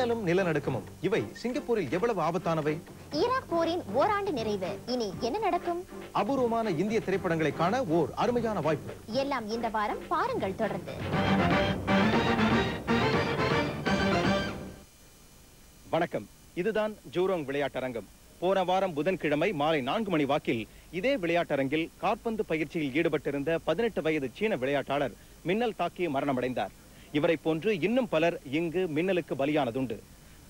மின்னலும் நிலநடுக்கமும் இவை சிங்கப்பூரில் எவ்வளவு ஆபத்தானவை? ஈராக் போரின் ஓராண்டு நிறைவு. இனி என்ன நடக்கும்? அபூர்வமான இந்திய திரைப்படங்களை காண ஓர் அருமையான வாய்ப்பு. எல்லாம் இந்த வாரம் பாருங்கள் தொடர்ந்து. வணக்கம், இதுதான் ஜூரோங் விளையாட்டரங்கம். போன வாரம் புதன்கிழமை மாலை 4 மணி வாக்கில் இதே விளையாட்டரங்கில் காற்பந்து பயிற்சியில் ஈடுபட்டிருந்த 18 வயது சீன விளையாட்டாளர் மின்னல் தாக்கி மரணமடைந்தார். இவரை போன்று இன்னும் பலர் இங்கு மின்னலுக்கு பலியானதுண்டு.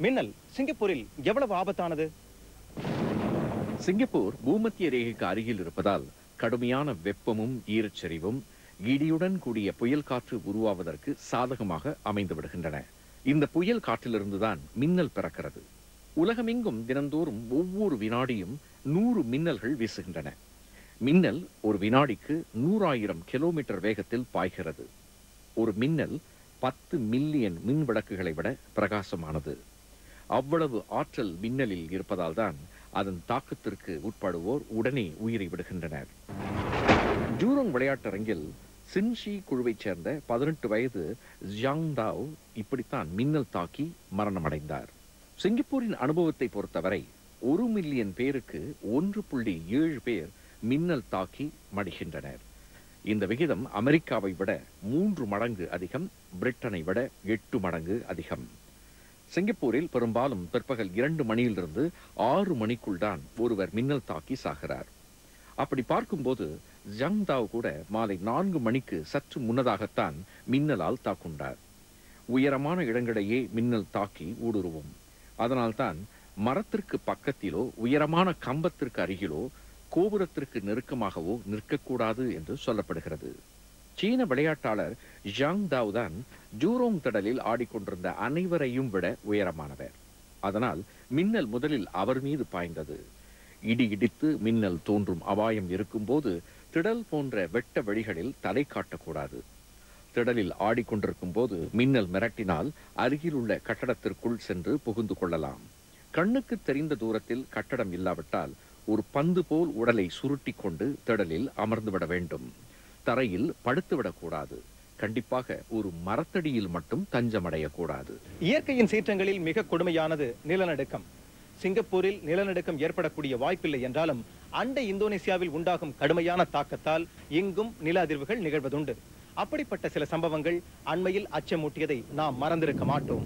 மின்னல் சிங்கப்பூரில் எவ்வளவு ஆபத்தானது? சிங்கப்பூர் பூமத்திய ரேகைக்கு அருகில் இருப்பதால் கடுமையான வெப்பமும் ஈரச்சரிவும் இடியுடன் கூடிய புயல் காற்று உருவாவதற்கு சாதகமாக அமைந்து விடுகின்றன. இந்த புயல் காற்றிலிருந்துதான் மின்னல் பிறக்கிறது. உலகமெங்கும் தினந்தோறும் ஒவ்வொரு வினாடியும் 100 மின்னல்கள் வீசுகின்றன. மின்னல் ஒரு வினாடிக்கு 100,000 கிலோமீட்டர் வேகத்தில் பாய்கிறது. ஒரு மின்னல் 10 மில்லியன் மின் விளக்குகளை விட பிரகாசமானது. அவ்வளவு ஆற்றல் மின்னலில் இருப்பதால் தான் அதன் தாக்கத்திற்கு உட்படுவோர் உடனே உயிரை விடுகின்றனர். ஜூரோங் விளையாட்டரங்கில் சின்ஷி குழுவைச் சேர்ந்த 18 வயது ஜியாங் தாவ் இப்படித்தான் மின்னல் தாக்கி மரணமடைந்தார். சிங்கப்பூரின் அனுபவத்தை பொறுத்தவரை 1 மில்லியன் பேருக்கு 1.7 பேர் மின்னல் தாக்கி மடிகின்றனர். இந்த விகிதம் அமெரிக்காவை விட 3 மடங்கு அதிகம், பிரிட்டனை விட 8 மடங்கு அதிகம். சிங்கப்பூரில் பெரும்பாலும் பிற்பகல் 2 மணியிலிருந்து 6 மணிக்குள் தான் ஒருவர் மின்னல் தாக்கி சாகிறார். அப்படி பார்க்கும்போது ஜங் தாவ் கூட மாலை 4 மணிக்கு சற்று முன்னதாகத்தான் மின்னலால் தாக்குண்டார். உயரமான இடங்களையே மின்னல் தாக்கி ஊடுருவும். அதனால்தான் மரத்திற்கு பக்கத்திலோ உயரமான கம்பத்திற்கு அருகிலோ கோபுரத்திற்கு நெருக்கமாகவோ நிற்கக்கூடாது என்று சொல்லப்படுகிறது. சீன விளையாட்டாளர் ஜியாங் தாவ் தான் ஜூரோங் திடலில் ஆடிக்கொண்டிருந்த அனைவரையும் விட உயரமானவர். அதனால் மின்னல் முதலில் அவர் மீது பாய்ந்தது. இடி இடித்து மின்னல் தோன்றும் அபாயம் இருக்கும்போது திடல் போன்ற வெட்ட வழிகளில் தலை காட்டக்கூடாது. திடலில் ஆடிக்கொண்டிருக்கும் போது மின்னல் மிரட்டினால் அருகில் உள்ள கட்டடத்திற்குள் சென்று புகுந்து கொள்ளலாம். கண்ணுக்கு தெரிந்த தூரத்தில் கட்டடம் இல்லாவிட்டால் ஒரு பந்து போல் உடலை சுருட்டி கொண்டு திடலில் அமர்ந்துவிட வேண்டும். தரையில் படுத்துவிடக்கூடாது. கண்டிப்பாக ஒரு மரத்தடியில் மட்டும் தஞ்சமடையக்கூடாது. இயற்கையின் சீற்றங்களில் மிக கொடுமையானது நிலநடுக்கம். சிங்கப்பூரில் நிலநடுக்கம் ஏற்படக்கூடிய வாய்ப்பில்லை என்றாலும் அண்டை இந்தோனேசியாவில் உண்டாகும் கடுமையான தாக்கத்தால் இங்கும் நில அதிர்வுகள் நிகழ்வதுண்டு. அப்படிப்பட்ட சில சம்பவங்கள் அண்மையில் அச்சமூட்டியதை நாம் மறந்திருக்க மாட்டோம்.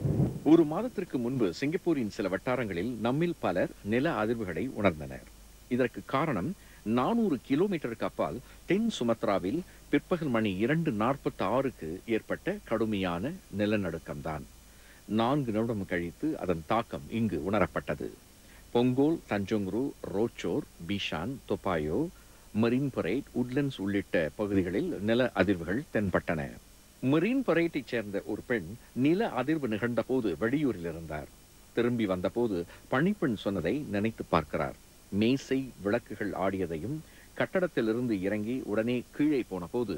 ஒரு மாதத்திற்கு முன்பு சிங்கப்பூரின் சில வட்டாரங்களில் நம்மில் பலர் நில அதிர்வுகளை உணர்ந்தனர். இதற்கு காரணம் 400 கிலோமீட்டருக்கு அப்பால் தென் சுமத்ராவில் பிற்பகல் மணி 2:46க்கு ஏற்பட்ட கடுமையான நிலநடுக்கம்தான். 4 நிமிடம் கழித்து அதன் தாக்கம் இங்கு உணரப்பட்டது. Punggol, Tanjong Rhu, Rochor, Bishan, Toa Payoh, Marine Parade, Woodlands உள்ளிட்ட பகுதிகளில் நில அதிர்வுகள் தென்பட்டன. மரீன் பரேட்டைச் சேர்ந்த ஒரு பெண் நில அதிர்வு நிகழ்ந்த போது வெளியூரில் இருந்தார். திரும்பி வந்தபோது பணிப்பெண் சொன்னதை நினைத்து பார்க்கிறார். மேசை விளக்குகள் ஆடியதையும் கட்டடத்திலிருந்து இறங்கி உடனே கீழே போன போது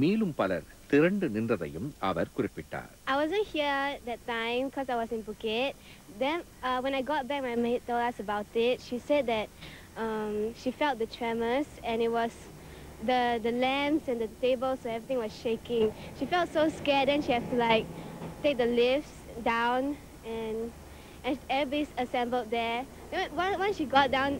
மேலும் பலர் திரண்டு நின்றதையும் அவர் குறிப்பிட்டார். I wasn't here that time because I was in Phuket. Then when I got back, my mate told us about it. She said that she felt the tremors and it was the lamps and the tables, so everything was shaking. She felt so scared. Then she had to like take the lifts down and everybody's assembled there. Once she got down,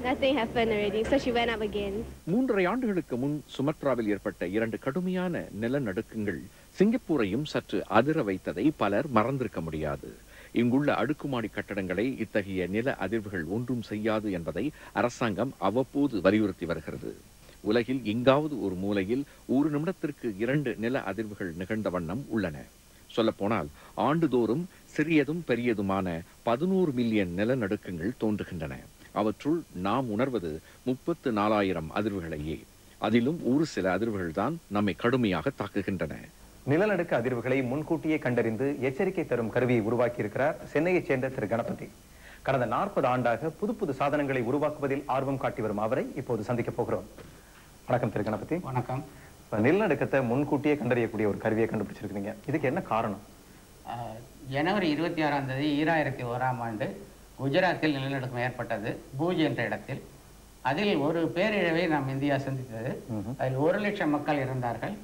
nothing happened already, so she went up again. 3.5 ஆண்டுகளுக்கு முன் சுமத்ராவில் ஏற்பட்ட 2 கடுமையான நிலநடுக்கங்கள் சிங்கப்பூரையும் சற்று அதிர வைத்ததை பலர் மறந்திருக்க முடியாது. இங்குள்ள அடுக்குமாடி கட்டடங்களை இத்தகைய நில அதிர்வுகள் ஒன்றும் செய்யாது என்பதை அரசாங்கம் அவ்வப்போது வலியுறுத்தி வருகிறது. உலகில் எங்காவது ஒரு மூலையில் 1 நிமிடத்திற்கு 2 நில அதிர்வுகள் நிகழ்ந்த வண்ணம் உள்ளன. சொல்லப்போனால் ஆண்டுதோறும் சிறியதும் பெரியதுமான 11 மில்லியன் நிலநடுக்கங்கள் தோன்றுகின்றன. அவற்றுள் நாம் உணர்வது 34,000 அதிர்வுகளையே. அதிலும் ஒரு சில அதிர்வுகள் தான் நம்மை கடுமையாக தாக்குகின்றன. நிலநடுக்க அதிர்வுகளை முன்கூட்டியே கண்டறிந்து எச்சரிக்கை தரும் கருவியை உருவாக்கி இருக்கிறார் சென்னையைச் சேர்ந்த திரு கணபதி. கடந்த 40 ஆண்டாக புது சாதனங்களை உருவாக்குவதில் ஆர்வம் காட்டி வரும் அவரை இப்போது சந்திக்க போகிறோம். வணக்கம் திரு கணபதி. வணக்கம். நிலநடுக்கத்தை முன்கூட்டியே கண்டறியக்கூடிய ஒரு கருவியை கண்டுபிடிச்சிருக்கீங்க. இதுக்கு என்ன காரணம்? ஜனவரி 26ஆம் தேதி 2001ஆம் ஆண்டு குஜராத்தில் நிலநடுக்கம் ஏற்பட்டது, பூஜ் என்ற இடத்தில். அதில் ஒரு பேரிழவை நாம் இந்தியா சந்தித்தது. அதில் 1 லட்சம் மக்கள் இருந்தார்கள்.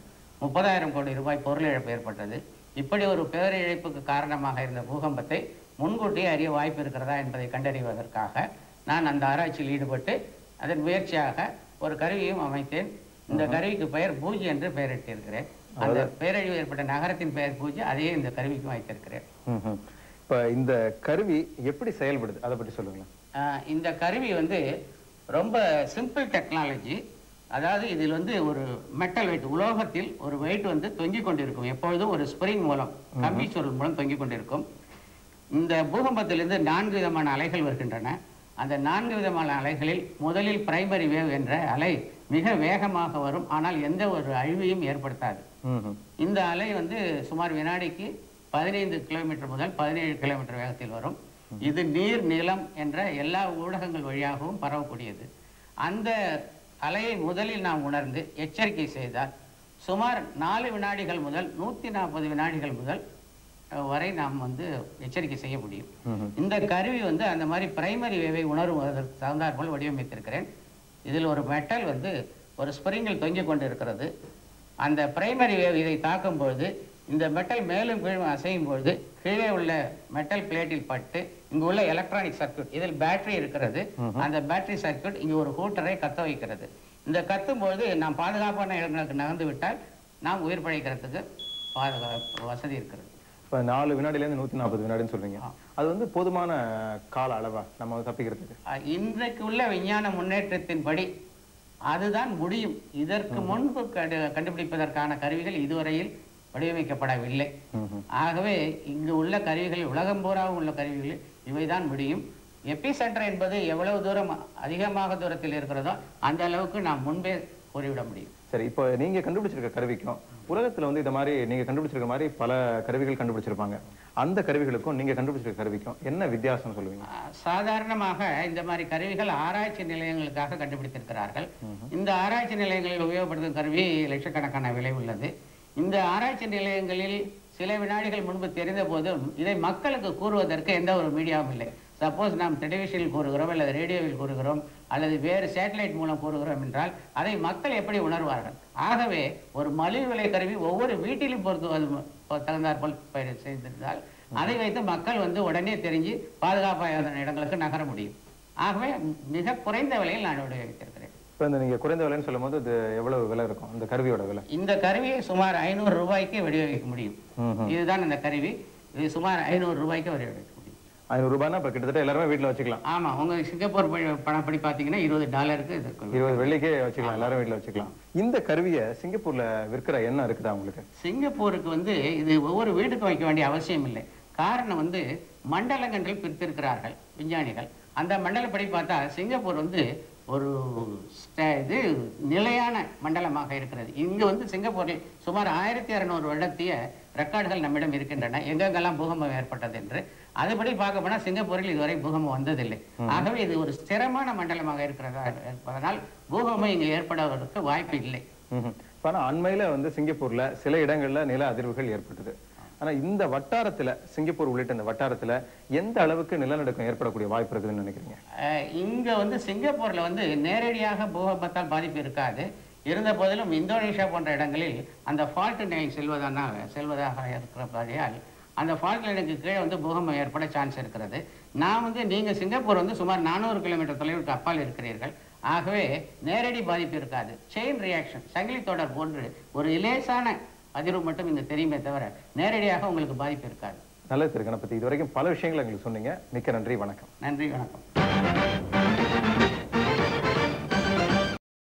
30,000 கோடி ரூபாய் பொருள் இழப்பு ஏற்பட்டது. இப்படி ஒரு பேரிழப்புக்கு காரணமாக இருந்த பூகம்பத்தை முன்கூட்டியே அறிய வாய்ப்பு இருக்கிறதா என்பதை கண்டறிவதற்காக நான் அந்த ஆராய்ச்சியில் ஈடுபட்டு அதன் முயற்சியாக ஒரு கருவியும் அமைத்தேன். இந்த கருவிக்கு பெயர் பூஜ் என்று பெயரிட்டிருக்கிறேன். அந்த பேரழிவு ஏற்பட்ட நகரத்தின் பெயர் பூஜ், அதையே இந்த கருவிக்கும் வைத்திருக்கிறேன். இப்ப இந்த கருவி எப்படி செயல்படுது அதை பற்றி சொல்லுங்களேன். இந்த கருவி வந்து ரொம்ப சிம்பிள் டெக்னாலஜி. அதாவது இதில் வந்து ஒரு மெட்டல் வெயிட், உலோகத்தில் ஒரு வெயிட் வந்து தொங்கிக் கொண்டிருக்கும். எப்பொழுதும் ஒரு ஸ்பிரிங் மூலம், கம்பி சுருள் மூலம் தொங்கிக் கொண்டிருக்கும். இந்த பூகம்பத்திலிருந்து 4 விதமான அலைகள் வருகின்றன. அந்த 4 விதமான அலைகளில் முதலில் பிரைமரி வேவ் என்ற அலை மிக வேகமாக வரும், ஆனால் எந்த ஒரு அழிவையும் ஏற்படுத்தாது. இந்த அலை வந்து சுமார் வினாடிக்கு 15 கிலோமீட்டர் முதல் 17 கிலோமீட்டர் வேகத்தில் வரும். இது நீர், நிலம் என்ற எல்லா ஊடகங்கள் வழியாகவும் பரவக்கூடியது. அந்த அலையை முதலில் நாம் உணர்ந்து எச்சரிக்கை செய்தால் சுமார் 4 வினாடிகள் முதல் 140 வினாடிகள் முதல் வரை நாம் வந்து எச்சரிக்கை செய்ய முடியும். இந்த கருவி வந்து அந்த மாதிரி பிரைமரி வேவை உணர்வதற்கு தகுந்தாற்போல் வடிவமைத்திருக்கிறேன். இதில் ஒரு மெட்டல் வந்து ஒரு ஸ்பிரிங்கில் தொங்கிக் கொண்டு இருக்கிறது. அந்த பிரைமரி வேவ் இதை தாக்கும் பொழுது இந்த மெட்டல் மேலும் கீழும் அசையும் பொழுது கீழே உள்ள மெட்டல் பிளேட்டில் பட்டு இங்கு உள்ள எலக்ட்ரானிக் சர்க்யூட், இதில் பேட்டரி இருக்கிறது. அந்த பேட்டரி சர்க்யூட் இங்கு ஒரு ஹூட்டரை கத்த வைக்கிறது. இந்த கத்தும் பொழுது நாம் பாதுகாப்பான இடங்களுக்கு நகர்ந்து விட்டால் நாம் உயிர் பிழைக்கிறதுக்கு வசதி இருக்கிறது. இப்போ 4 வினாடிலேருந்து 140 வினாடின்னு சொல்றீங்க. அது வந்து போதுமான கால அளவா நம்ம தப்பிக்கிறதுக்கு? இன்றைக்கு உள்ள விஞ்ஞான முன்னேற்றத்தின்படி அதுதான் முடியும். இதற்கு முன்பு கண்டுபிடிப்பதற்கான கருவிகள் இதுவரையில் வடிவமைக்கப்படவில்லை. ஆகவே இங்கு உள்ள கருவிகள், உலகம் பூராவும் உள்ள கருவிகள் இவைதான் முடியும். எபி சென்டர் என்பது எவ்வளவு தூரம் அதிகமாக தூரத்தில் இருக்கிறதோ அந்த அளவுக்கு நாம் முன்பே கூறிவிட முடியும். சரி, இப்போ நீங்க கண்டுபிடிச்சிருக்க கருவிக்கும் உலகத்துல வந்து இந்த மாதிரி நீங்க கண்டுபிடிச்சிருக்க மாதிரி பல கருவிகள் கண்டுபிடிச்சிருப்பாங்க. அந்த கருவிகளுக்கும் நீங்க கண்டுபிடிச்சிருக்க கருவிக்கும் என்ன வித்தியாசம் சொல்லுவீங்க? சாதாரணமாக இந்த மாதிரி கருவிகள் ஆராய்ச்சி நிலையங்களுக்காக கண்டுபிடித்திருக்கிறார்கள். இந்த ஆராய்ச்சி நிலையங்களில் உபயோகப்படுத்தும் கருவி லட்சக்கணக்கான விலை உள்ளது. இந்த ஆராய்ச்சி நிலையங்களில் சில வினாடிகள் முன்பு தெரிந்த போதும் இதை மக்களுக்கு கூறுவதற்கு எந்த ஒரு மீடியாவும் இல்லை. சப்போஸ் நாம் டெலிவிஷனில் கூறுகிறோம் அல்லது ரேடியோவில் கூறுகிறோம் அல்லது வேறு சேட்டலைட் மூலம் கூறுகிறோம் என்றால் அதை மக்கள் எப்படி உணர்வார்கள்? ஆகவே ஒரு மலிவு விலை கருவி ஒவ்வொரு வீட்டிலும் பொறுத்துவது தகுந்தாற்போல் செய்திருந்தால் அதை வைத்து மக்கள் வந்து உடனே தெரிஞ்சு பாதுகாப்பான இடங்களுக்கு நகர முடியும். ஆகவே மிக குறைந்த விலையில் நான் வடிவமைத்திருக்கிறேன். இப்போ இந்த நீங்க குறைந்த விலைன்னு சொல்லும் போது இது எவ்வளவு விலை இருக்கும் இந்த கருவியோட விலை? இந்த கருவியை சுமார் 500 ரூபாய்க்கு வடிவமைக்க முடியும். இதுதான் இந்த கருவி. இது சுமார் 500 ரூபாய்க்கு வடிவமைக்க முடியும். 500 ரூபாய்னா இப்போ கிட்டத்தட்ட எல்லாருமே வீட்டில் வச்சுக்கலாம். ஆமா, உங்க சிங்கப்பூர் பணப்படி பார்த்தீங்கன்னா $20 $20 வெள்ளிக்கே வச்சுக்கலாம், எல்லாரும் வீட்டில் வச்சுக்கலாம். இந்த கருவியை சிங்கப்பூர்ல விற்கிற எண்ணம் இருக்குதா உங்களுக்கு? சிங்கப்பூருக்கு வந்து இது ஒவ்வொரு வீட்டுக்கும் வைக்க வேண்டிய அவசியம் இல்லை. காரணம் வந்து மண்டலங்கள் பிரித்திருக்கிறார்கள் விஞ்ஞானிகள். அந்த மண்டலப்படி பார்த்தா சிங்கப்பூர் வந்து ஒரு இது நிலையான மண்டலமாக இருக்கிறது. இங்கு வந்து சிங்கப்பூரில் சுமார் 1600 வருடத்திய ரெக்கார்டுகள் நம்மிடம் இருக்கின்றன, எங்கெங்கெல்லாம் பூகம்பம் ஏற்பட்டது என்று. அதுபடி பார்க்க போனால் சிங்கப்பூரில் இதுவரை பூகம்பம் வந்ததில்லை. ஆகவே இது ஒரு ஸ்திரமான மண்டலமாக இருக்கிறதா இருப்பதனால் பூகம்பம் இங்கு ஏற்படுவதற்கு வாய்ப்பு இல்லை. ஆனா அண்மையில வந்து சிங்கப்பூர்ல சில இடங்கள்ல நில அதிர்வுகள் ஏற்பட்டது. ஆனா இந்த வட்டாரத்துல, சிங்கப்பூர் உள்ளிட்ட இந்த வட்டாரத்துல எந்த அளவுக்கு நிலநடுக்கம் ஏற்படக்கூடிய வாய்ப்பு இருக்குதுன்னு நினைக்கிறீங்க? இங்க வந்து சிங்கப்பூர்ல வந்து நேரடியாக பூகம்பத்தால் பாதிப்பு இருக்காது. இருந்த போதிலும் இந்தோனேஷியா போன்ற இடங்களில் அந்த ஃபால்ட் நிலை செல்வதாக இருக்கிறபடியால் அந்த ஃபால்ட் நிலைக்கு கீழே வந்து பூகம்பம் ஏற்பட சான்ஸ் இருக்கிறது. நான் வந்து நீங்க சிங்கப்பூர் வந்து சுமார் 400 கிலோமீட்டர் தொலைவுக்கு அப்பால் இருக்கிறீர்கள். ஆகவே நேரடி பாதிப்பு இருக்காது. செயின் ரியாக்ஷன், சங்கிலி தொடர் போன்று ஒரு இலேசான அதிர்வு மட்டும் இங்க தெரியுமே தவிர நேரடியாக உங்களுக்கு பாதிப்பு இருக்காது. நல்லது திரு கணபதி, இது வரைக்கும் பல விஷயங்களை எங்களுக்கு சொன்னீங்க. மிக்க நன்றி, வணக்கம். நன்றி, வணக்கம்.